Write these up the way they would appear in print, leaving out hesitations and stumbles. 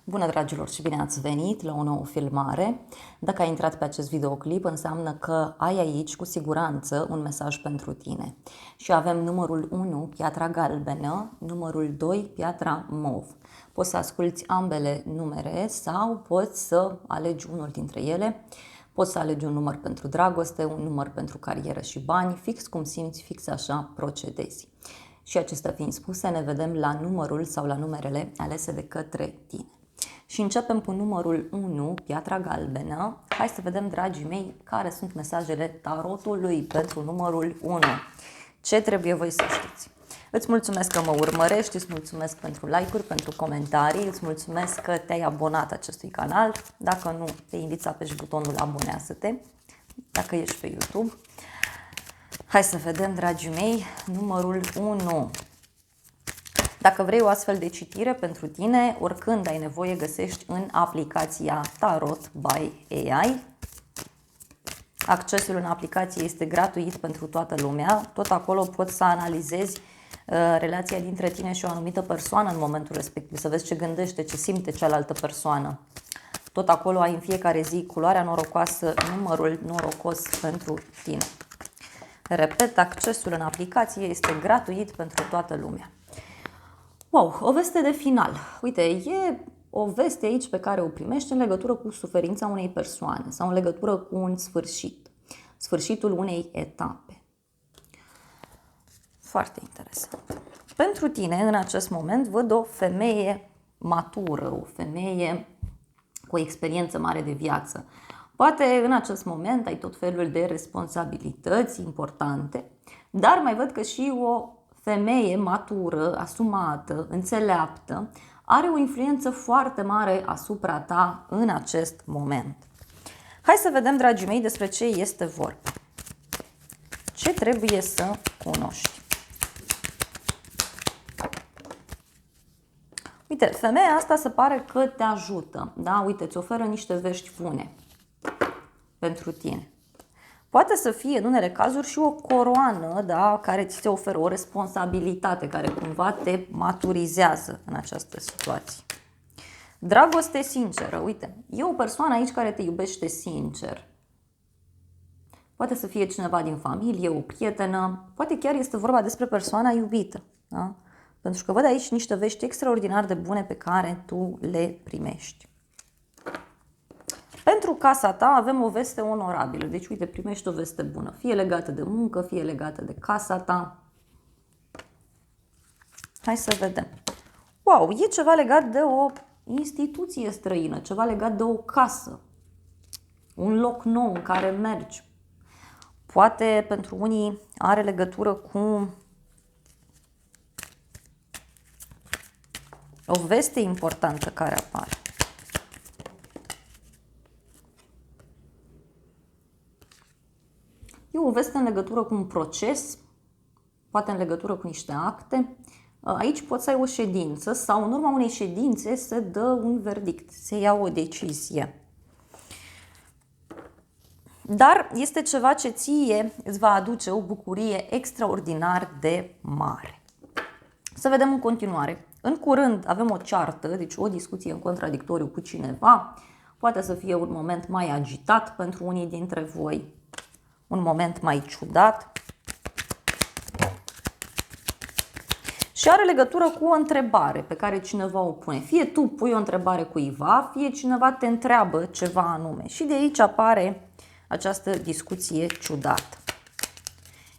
Bună dragilor și bine ați venit la o nouă filmare. Dacă ai intrat pe acest videoclip, înseamnă că ai aici cu siguranță un mesaj pentru tine. Și avem numărul 1, piatra galbenă, numărul 2, piatra mov. Poți să asculți ambele numere sau poți să alegi unul dintre ele. Poți să alegi un număr pentru dragoste, un număr pentru carieră și bani, fix cum simți, fix așa procedezi. Și acestea fiind spuse, ne vedem la numărul sau la numerele alese de către tine. Și începem cu numărul 1, piatra galbenă. Hai să vedem, dragii mei, care sunt mesajele tarotului pentru numărul 1. Ce trebuie voi să știți? Îți mulțumesc că mă urmărești, îți mulțumesc pentru like-uri, pentru comentarii, îți mulțumesc că te-ai abonat acestui canal. Dacă nu, te invit să apeși butonul abonează-te, dacă ești pe YouTube. Hai să vedem, dragii mei, numărul 1. Dacă vrei o astfel de citire pentru tine, oricând ai nevoie, găsești în aplicația Tarot by AI. Accesul în aplicație este gratuit pentru toată lumea. Tot acolo poți să analizezi relația dintre tine și o anumită persoană în momentul respectiv, să vezi ce gândește, ce simte cealaltă persoană. Tot acolo ai în fiecare zi culoarea norocoasă, numărul norocos pentru tine. Repet, accesul în aplicație este gratuit pentru toată lumea. Wow, o veste de final. Uite, e o veste aici pe care o primești în legătură cu suferința unei persoane sau în legătură cu un sfârșit. Sfârșitul unei etape. Foarte interesant. Pentru tine, în acest moment, văd o femeie matură, o femeie cu o experiență mare de viață. Poate în acest moment ai tot felul de responsabilități importante, dar mai văd că și o femeie matură, asumată, înțeleaptă, are o influență foarte mare asupra ta în acest moment. Hai să vedem, dragii mei, despre ce este vorba. Ce trebuie să cunoști? Uite, femeia asta se pare că te ajută, da? Uite, îți oferă niște vești bune pentru tine. Poate să fie în unele cazuri și o coroană, da, care ți se oferă o responsabilitate, care cumva te maturizează în această situație. Dragoste sinceră, uite, e o persoană aici care te iubește sincer. Poate să fie cineva din familie, o prietenă, poate chiar este vorba despre persoana iubită, da? Pentru că văd aici niște vești extraordinar de bune pe care tu le primești. Pentru casa ta avem o veste onorabilă, deci uite, primești o veste bună, fie legată de muncă, fie legată de casa ta. Hai să vedem. Wow, e ceva legat de o instituție străină, ceva legat de o casă, un loc nou în care mergi. Poate pentru unii are legătură cu o veste importantă care apare. E o veste în legătură cu un proces, poate în legătură cu niște acte. Aici poți să ai o ședință sau în urma unei ședințe se dă un verdict, se ia o decizie. Dar este ceva ce ție îți va aduce o bucurie extraordinar de mare. Să vedem în continuare. În curând avem o ceartă, deci o discuție în contradictoriu cu cineva. Poate să fie un moment mai agitat pentru unii dintre voi. Un moment mai ciudat. Și are legătură cu o întrebare pe care cineva o pune. Fie tu pui o întrebare cuiva, fie cineva te întreabă ceva anume. Și de aici apare această discuție ciudată.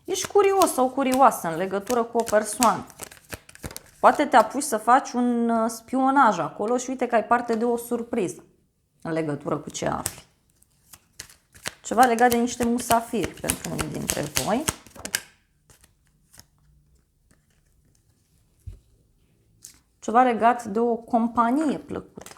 Ești curios sau curioasă în legătură cu o persoană. Poate te apuci să faci un spionaj acolo și uite că ai parte de o surpriză în legătură cu ce afli. Ceva legat de niște musafiri pentru unii dintre voi. Ceva legat de o companie plăcută.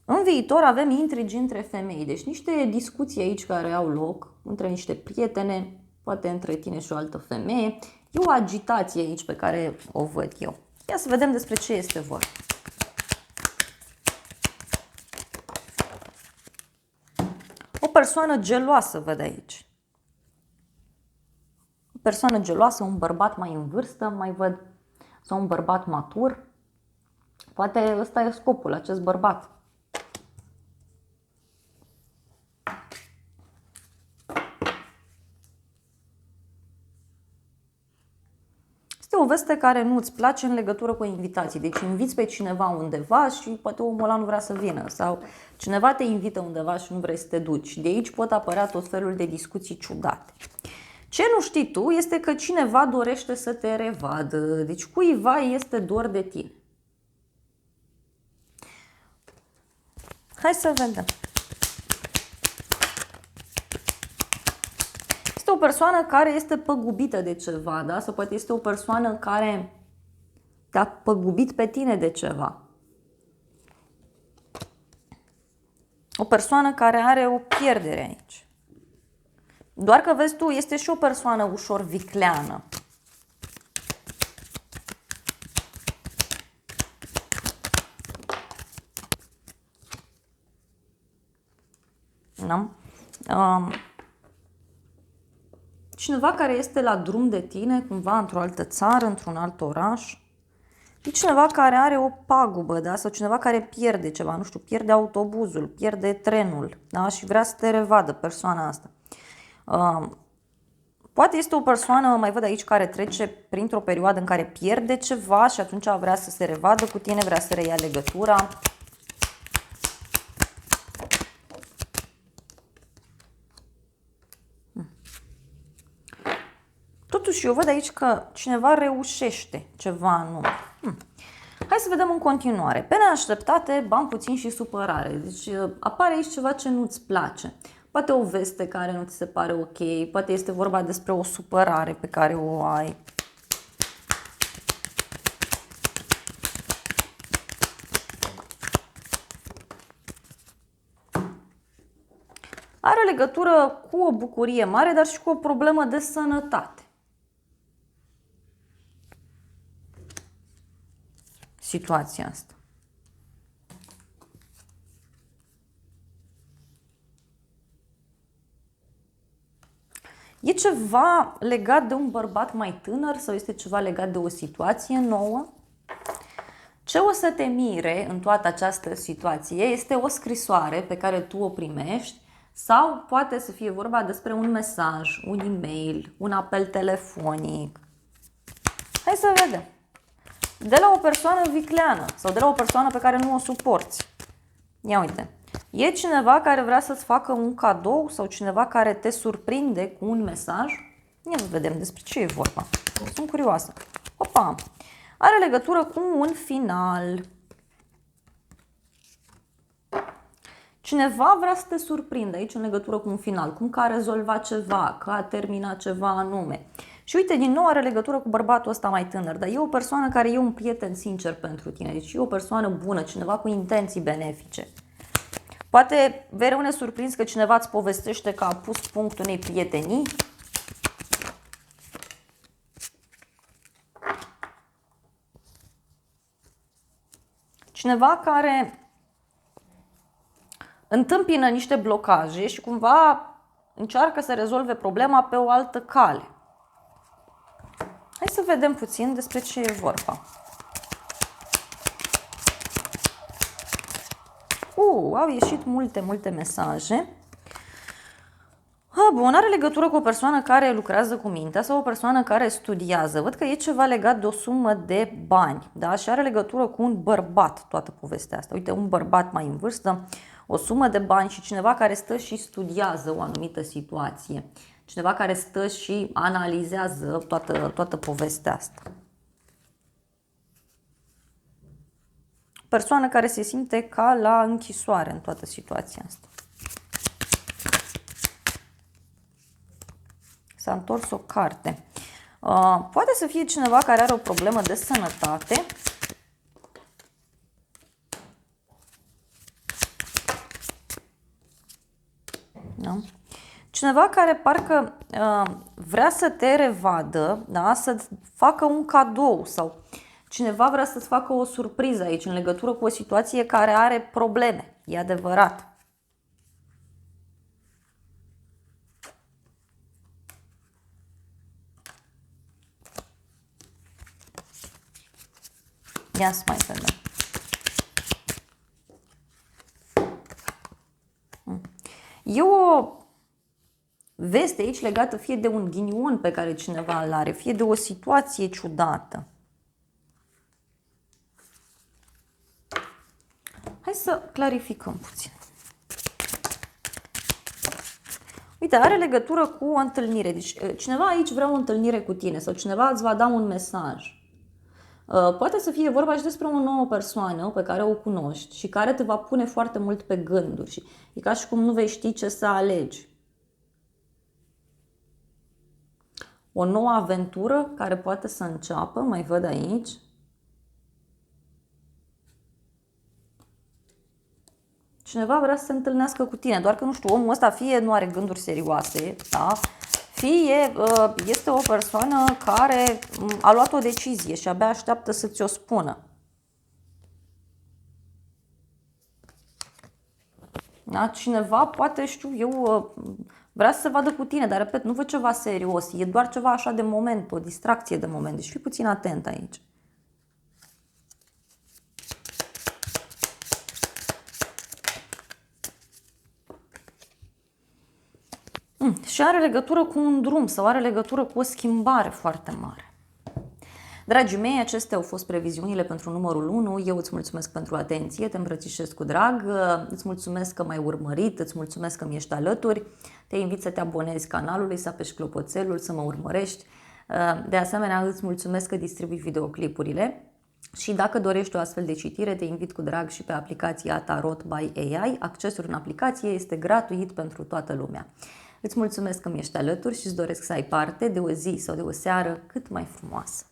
În viitor avem intrigi între femei, deci niște discuții aici care au loc între niște prietene, poate între tine și o altă femeie. E o agitație aici pe care o văd eu. Ia să vedem despre ce este vorba. O persoană geloasă văd aici. O persoană geloasă, un bărbat mai în vârstă, mai văd sau un bărbat matur. Poate ăsta e scopul, acest bărbat. Este o veste care nu îți place în legătură cu invitații. Deci inviți pe cineva undeva și poate omul ăla nu vrea să vină. Sau cineva te invită undeva și nu vrei să te duci. De aici pot apărea tot felul de discuții ciudate. Ce nu știi tu este că cineva dorește să te revadă. Deci cuiva este dor de tine. Hai să vedem. Este o persoană care este păgubită de ceva, da? Sau poate este o persoană care te-a păgubit pe tine de ceva. O persoană care are o pierdere aici. Doar că vezi tu, este și o persoană ușor vicleană. Da? Cineva care este la drum de tine, cumva într-o altă țară, într-un alt oraș. E cineva care are o pagubă, da? Sau cineva care pierde ceva, nu știu, pierde autobuzul, pierde trenul, da? Și vrea să te revadă persoana asta. Poate este o persoană, mai văd aici, care trece printr-o perioadă în care pierde ceva și atunci vrea să se revadă cu tine, vrea să reia legătura. Totuși, eu văd aici că cineva reușește ceva anume. Hai să vedem în continuare. Pe neașteptate, bani puțin și supărare. Deci apare aici ceva ce nu-ți place. Poate o veste care nu ți se pare ok, poate este vorba despre o supărare pe care o ai. Are legătură cu o bucurie mare, dar și cu o problemă de sănătate. Situația asta. E ceva legat de un bărbat mai tânăr sau este ceva legat de o situație nouă? Ce o să te mire în toată această situație este o scrisoare pe care tu o primești sau poate să fie vorba despre un mesaj, un e-mail, un apel telefonic. Hai să vedem. De la o persoană vicleană sau de la o persoană pe care nu o suporți. Ia uite. E cineva care vrea să-ți facă un cadou sau cineva care te surprinde cu un mesaj? Ia să vedem despre ce e vorba. Sunt curioasă. Opa! Are legătură cu un final. Cineva vrea să te surprindă aici în legătură cu un final, cum că a rezolvat ceva, că a terminat ceva anume. Și uite, din nou are legătură cu bărbatul ăsta mai tânăr, dar e o persoană care e un prieten sincer pentru tine, deci e o persoană bună, cineva cu intenții benefice. Poate vei rămâne surprins că cineva îți povestește că a pus punct unei prietenii. Cineva care întâmpină niște blocaje și cumva încearcă să rezolve problema pe o altă cale. Hai să vedem puțin despre ce e vorba. Au ieșit multe mesaje. Bun, are legătură cu o persoană care lucrează cu mintea sau o persoană care studiază. Văd că e ceva legat de o sumă de bani, da? Și are legătură cu un bărbat, toată povestea asta. Uite, un bărbat mai în vârstă, o sumă de bani și cineva care stă și studiază o anumită situație. Cineva care stă și analizează toată povestea asta. Persoană care se simte ca la închisoare în toată situația asta. S-a întors o carte. Poate să fie cineva care are o problemă de sănătate. Da? Cineva care parcă vrea să te revadă, da? Să facă un cadou sau cineva vrea să-ți facă o surpriză aici în legătură cu o situație care are probleme. E adevărat. Ia să mai vedem. E o veste aici legată fie de un ghinion pe care cineva îl are, fie de o situație ciudată. Hai să clarificăm puțin. Uite, are legătură cu o întâlnire. Deci cineva aici vrea o întâlnire cu tine sau cineva îți va da un mesaj. Poate să fie vorba și despre o nouă persoană pe care o cunoști și care te va pune foarte mult pe gânduri. Și e ca și cum nu vei ști ce să alegi. O nouă aventură care poate să înceapă, mai văd aici. Cineva vrea să se întâlnească cu tine, doar că nu știu, omul ăsta fie nu are gânduri serioase, da? Fie este o persoană care a luat o decizie și abia așteaptă să ți-o spună. Da? Cineva poate, știu eu, vrea să se vadă cu tine, dar repet, nu văd ceva serios, e doar ceva așa de moment, o distracție de moment, deci fii puțin atent aici. Și are legătură cu un drum sau are legătură cu o schimbare foarte mare. Dragii mei, acestea au fost previziunile pentru numărul 1. Eu îți mulțumesc pentru atenție, te îmbrățișez cu drag, îți mulțumesc că m-ai urmărit, îți mulțumesc că mi ești alături, te invit să te abonezi canalului, să apeși clopoțelul, să mă urmărești. De asemenea, îți mulțumesc că distribui videoclipurile și dacă dorești o astfel de citire, te invit cu drag și pe aplicația Tarot by AI. Accesul în aplicație este gratuit pentru toată lumea. Îți mulțumesc că mi ești alături și îți doresc să ai parte de o zi sau de o seară cât mai frumoasă.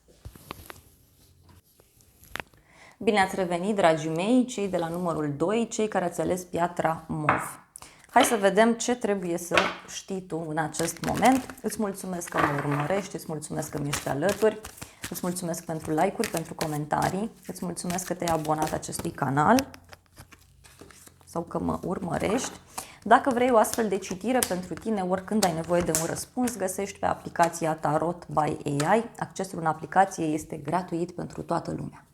Bine ați revenit, dragii mei, cei de la numărul 2, cei care ați ales piatra MOV. Hai să vedem ce trebuie să știi tu în acest moment. Îți mulțumesc că mă urmărești, îți mulțumesc că mi ești alături, îți mulțumesc pentru like-uri, pentru comentarii, îți mulțumesc că te-ai abonat acestui canal sau că mă urmărești. Dacă vrei o astfel de citire pentru tine, oricând ai nevoie de un răspuns, găsești pe aplicația Tarot by AI. Accesul în aplicație este gratuit pentru toată lumea.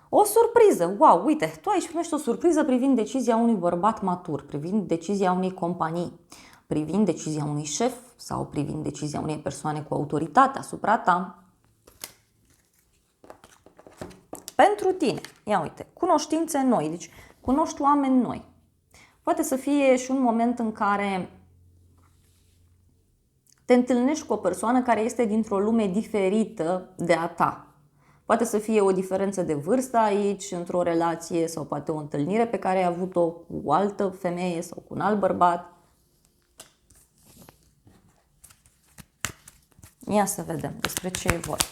O surpriză! Wow, uite, tu aici primești o surpriză privind decizia unui bărbat matur, privind decizia unei companii, privind decizia unui șef sau privind decizia unei persoane cu autoritate asupra ta. Pentru tine, ia uite, cunoștințe noi, deci cunoști oameni noi. Poate să fie și un moment în care te întâlnești cu o persoană care este dintr-o lume diferită de a ta. Poate să fie o diferență de vârstă aici, într-o relație, sau poate o întâlnire pe care ai avut-o cu o altă femeie sau cu un alt bărbat. Ia să vedem despre ce e vorba.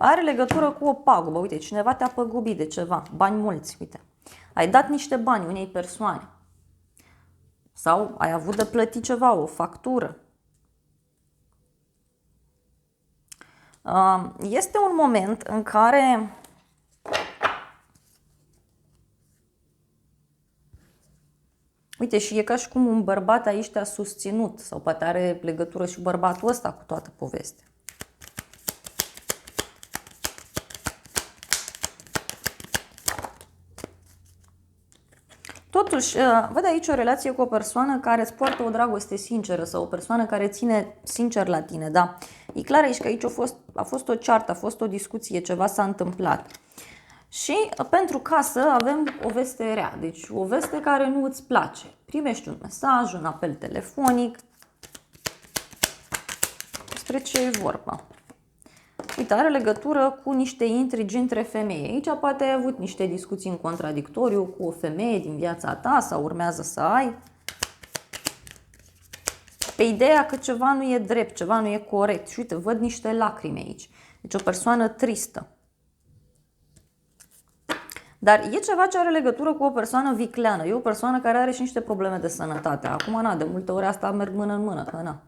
Are legătură cu o pagubă. Uite, cineva te-a păgubit de ceva, bani mulți, uite. Ai dat niște bani unei persoane. Sau ai avut de plătit ceva, o factură. Este un moment în care uite, și e ca și cum un bărbat aici te-a susținut sau poate are legătură și bărbatul ăsta cu toată povestea. Totuși, văd aici o relație cu o persoană care îți poartă o dragoste sinceră sau o persoană care ține sincer la tine, da? E clar aici că aici a fost o ceartă, a fost o discuție, ceva s-a întâmplat. Și pentru casă avem o veste rea, deci o veste care nu îți place. Primești un mesaj, un apel telefonic. Despre ce e vorba? Uite, are legătură cu niște intrigi între femei. Aici poate ai avut niște discuții în contradictoriu cu o femeie din viața ta sau urmează să ai. Pe ideea că ceva nu e drept, ceva nu e corect. Și uite, văd niște lacrimi aici. Deci o persoană tristă. Dar e ceva ce are legătură cu o persoană vicleană. E o persoană care are și niște probleme de sănătate. Acum, na, de multe ori asta merg mână în mână, că na.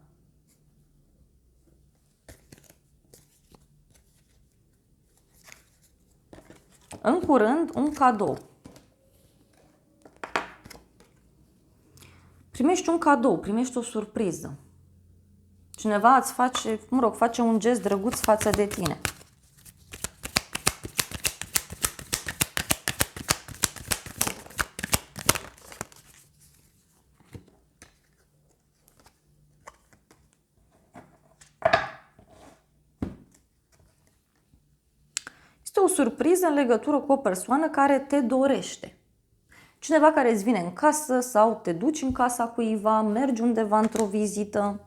În curând, un cadou. Primești un cadou, primești o surpriză. Cineva îți face, face un gest drăguț față de tine. Este o surpriză în legătură cu o persoană care te dorește. Cineva care îți vine în casă sau te duci în casa cuiva, mergi undeva într-o vizită.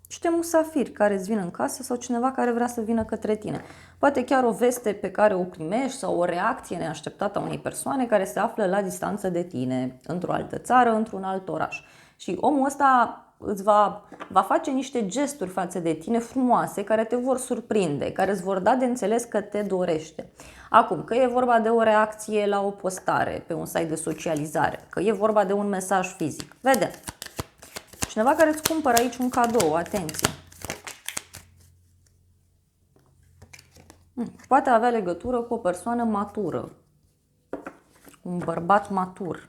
Niște musafiri care îți vin în casă sau cineva care vrea să vină către tine. Poate chiar o veste pe care o primești sau o reacție neașteptată a unei persoane care se află la distanță de tine, într-o altă țară, într-un alt oraș. Și omul ăsta îți va face niște gesturi față de tine frumoase care te vor surprinde, care îți vor da de înțeles că te dorește. Acum, că e vorba de o reacție la o postare pe un site de socializare, că e vorba de un mesaj fizic. Vedem. Cineva care îți cumpără aici un cadou, atenție. Poate avea legătură cu o persoană matură, un bărbat matur.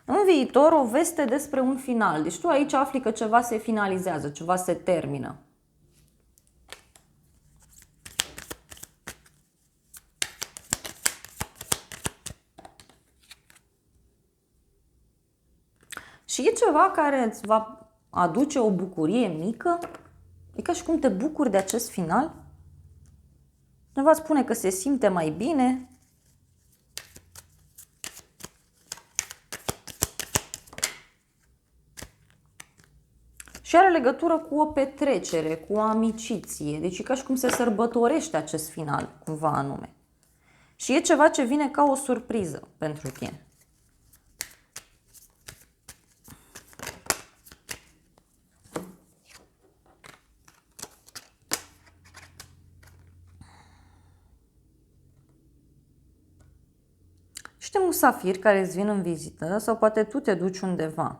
În viitor, o veste despre un final. Deci tu aici afli că ceva se finalizează, ceva se termină. Și e ceva care îți va aduce o bucurie mică. E ca și cum te bucuri de acest final. Cineva spune că se simte mai bine. Și are legătură cu o petrecere, cu o amiciție. Deci e ca și cum se sărbătorește acest final, cumva anume. Și e ceva ce vine ca o surpriză pentru tine. Niște musafiri care îți vin în vizită sau poate tu te duci undeva.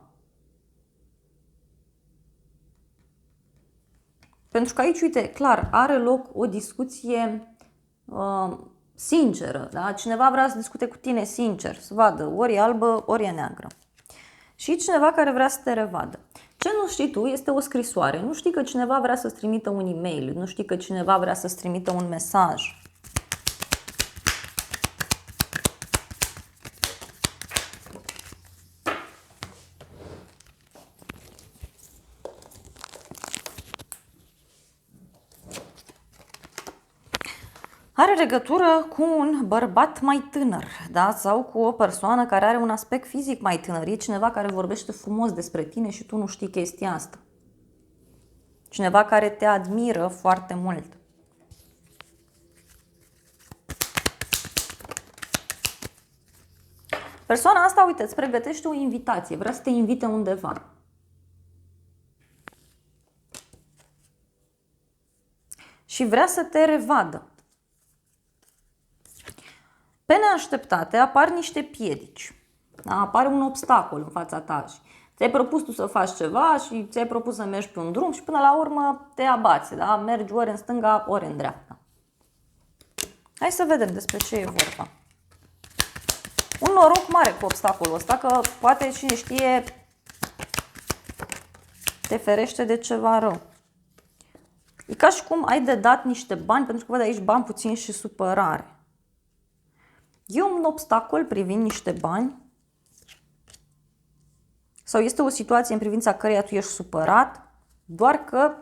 Pentru că aici, uite, clar, are loc o discuție sinceră. Da? Cineva vrea să discute cu tine sincer, să vadă ori e albă, ori e neagră. Și cineva care vrea să te revadă. Ce nu știi tu este o scrisoare. Nu știi că cineva vrea să-ți trimită un e-mail, nu știi că cineva vrea să-ți trimită un mesaj. Are legătură cu un bărbat mai tânăr, da? Sau cu o persoană care are un aspect fizic mai tânăr. E cineva care vorbește frumos despre tine și tu nu știi chestia asta. Cineva care te admiră foarte mult. Persoana asta, uite, îți pregătește o invitație, vrea să te invite undeva. Și vrea să te revadă. Pe neașteptate apar niște piedici. Da? Apare un obstacol în fața ta și ți-ai propus tu să faci ceva și ți-ai propus să mergi pe un drum și până la urmă te abați. Da? Mergi ori în stânga, ori în dreapta. Hai să vedem despre ce e vorba. Un noroc mare cu obstacolul ăsta, că poate cine știe te ferește de ceva rău. E ca și cum ai de dat niște bani, pentru că văd aici bani puțin și supărare. E un obstacol privind niște bani sau este o situație în privința căreia tu ești supărat, doar că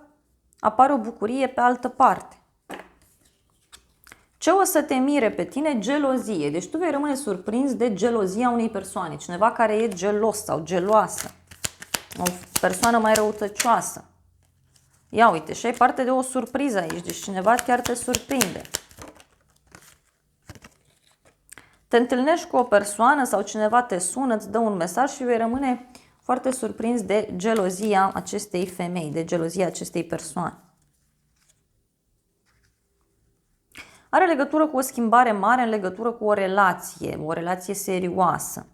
apare o bucurie pe altă parte. Ce o să te mire pe tine? Gelozie. Deci tu vei rămâne surprins de gelozia unei persoane. Cineva care e gelos sau geloasă. O persoană mai răutăcioasă. Ia uite, și ai parte de o surpriză aici. Deci cineva chiar te surprinde. Te întâlnești cu o persoană sau cineva te sună, îți dă un mesaj și vei rămâne foarte surprins de gelozia acestei femei, de gelozia acestei persoane. Are legătură cu o schimbare mare în legătură cu o relație serioasă.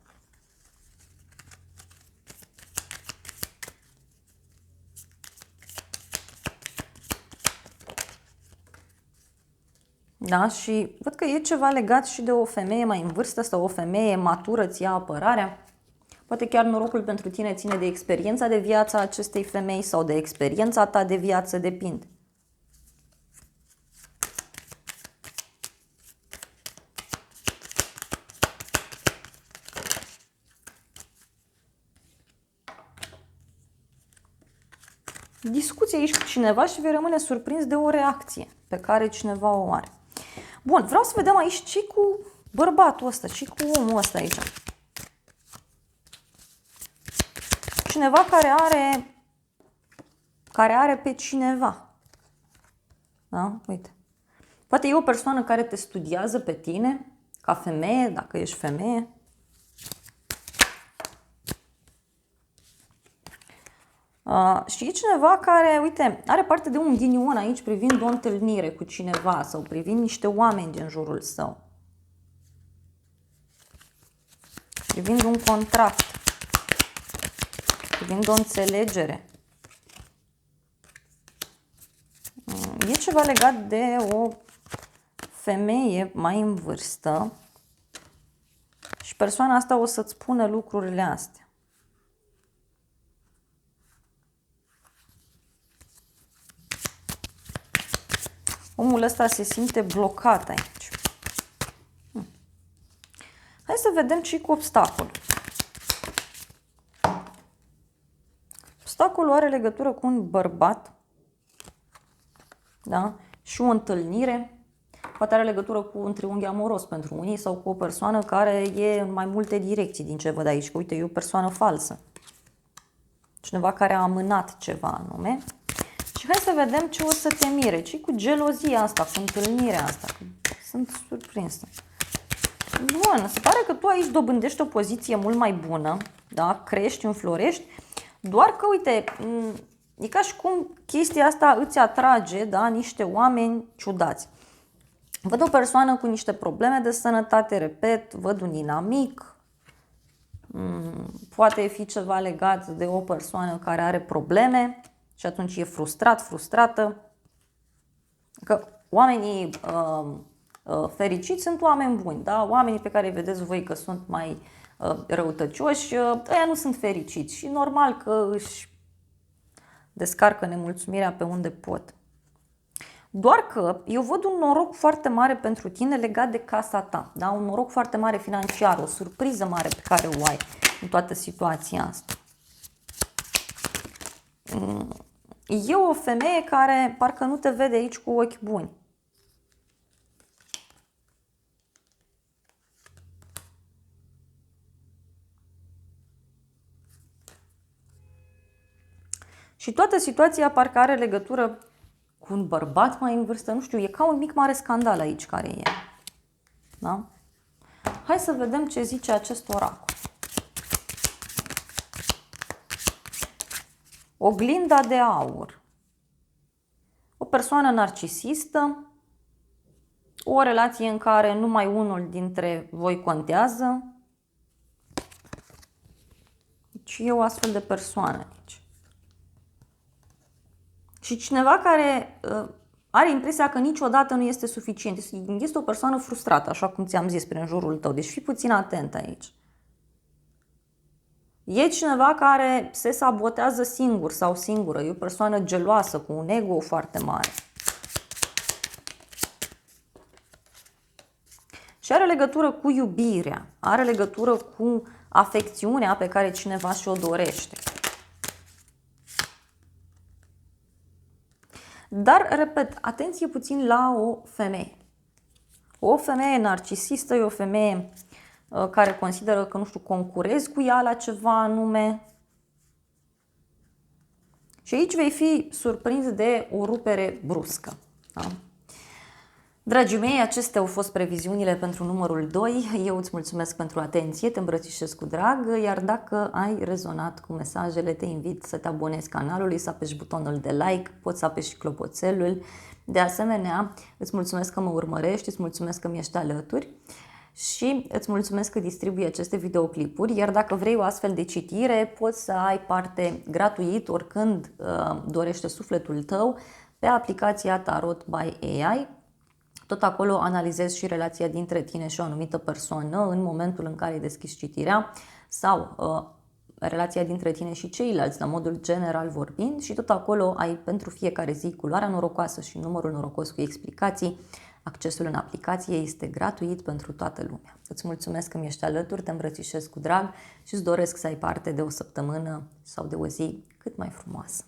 Da? Și văd că e ceva legat și de o femeie mai în vârstă sau o femeie matură, ți ia apărarea. Poate chiar norocul pentru tine ține de experiența de viață a acestei femei sau de experiența ta de viață, depinde. Discuție aici cu cineva și vei rămâne surprins de o reacție pe care cineva o are. Bun, vreau să vedem aici ce cu bărbatul ăsta, ce cu omul ăsta aici. Cineva care are pe cineva. Da? Uite. Poate e o persoană care te studiază pe tine, ca femeie, dacă ești femeie. Și e cineva care, uite, are parte de un ghinion aici privind o întâlnire cu cineva sau privind niște oameni din jurul său. Privind un contract. Privind o înțelegere. E ceva legat de o femeie mai în vârstă și persoana asta o să-ți spună lucrurile astea. Omul ăsta se simte blocat aici. Hai să vedem ce cu obstacolul. Obstacolul are legătură cu un bărbat, da? Și o întâlnire. Poate are legătură cu un triunghi amoros pentru unii sau cu o persoană care e în mai multe direcții din ce văd aici. Că, uite, e o persoană falsă. Cineva care a amânat ceva anume. Și hai să vedem ce o să te mire. Ce cu gelozia asta, cu întâlnirea asta. Sunt surprinsă. Bun, se pare că tu aici dobândești o poziție mult mai bună, da? Crești, înflorești, doar că, uite, e ca și cum chestia asta îți atrage, da? Niște oameni ciudați. Văd o persoană cu niște probleme de sănătate, repet, văd un inamic, poate fi ceva legat de o persoană care are probleme și atunci e frustrat, frustrată. Că oamenii fericiți sunt oameni buni, da? Oamenii pe care îi vedeți voi că sunt mai răutăcioși, ăia nu sunt fericiți și normal că își descarcă nemulțumirea pe unde pot. Doar că eu văd un noroc foarte mare pentru tine legat de casa ta, da? Un noroc foarte mare financiar, o surpriză mare pe care o ai în toată situația asta. E o femeie care parcă nu te vede aici cu ochi buni. Și toată situația parcă are legătură cu un bărbat mai în vârstă, nu știu, e ca un mic mare scandal aici care e. Da? Hai să vedem ce zice acest oracol. Oglinda de aur. O persoană narcisistă, o relație în care numai unul dintre voi contează. Deci e o astfel de persoană aici. Și cineva care are impresia că niciodată nu este suficient. Este o persoană frustrată, așa cum ți-am zis, prin jurul tău. Deci fii puțin atent aici. E cineva care se sabotează singur sau singură. E o persoană geloasă, cu un ego foarte mare. Și are legătură cu iubirea. Are legătură cu afecțiunea pe care cineva și-o dorește. Dar, repet, atenție puțin la o femeie. O femeie narcisistă e o femeie care consideră că, nu știu, concurezi cu ea la ceva anume. Și aici vei fi surprins de o rupere bruscă. Da? Dragii mei, acestea au fost previziunile pentru numărul 2. Eu îți mulțumesc pentru atenție, te îmbrățișez cu drag, iar dacă ai rezonat cu mesajele, te invit să te abonezi canalului, să apeși butonul de like, poți să apeși clopoțelul. De asemenea, îți mulțumesc că mă urmărești, îți mulțumesc că mi ești alături și îți mulțumesc că distribui aceste videoclipuri, iar dacă vrei o astfel de citire, poți să ai parte gratuit oricând dorește sufletul tău pe aplicația Tarot by AI. Tot acolo analizezi și relația dintre tine și o anumită persoană în momentul în care deschizi citirea sau relația dintre tine și ceilalți, la modul general vorbind, și tot acolo ai pentru fiecare zi culoarea norocoasă și numărul norocos cu explicații. Accesul în aplicație este gratuit pentru toată lumea. Îți mulțumesc că mi-ești alături, te îmbrățișez cu drag și îți doresc să ai parte de o săptămână sau de o zi cât mai frumoasă.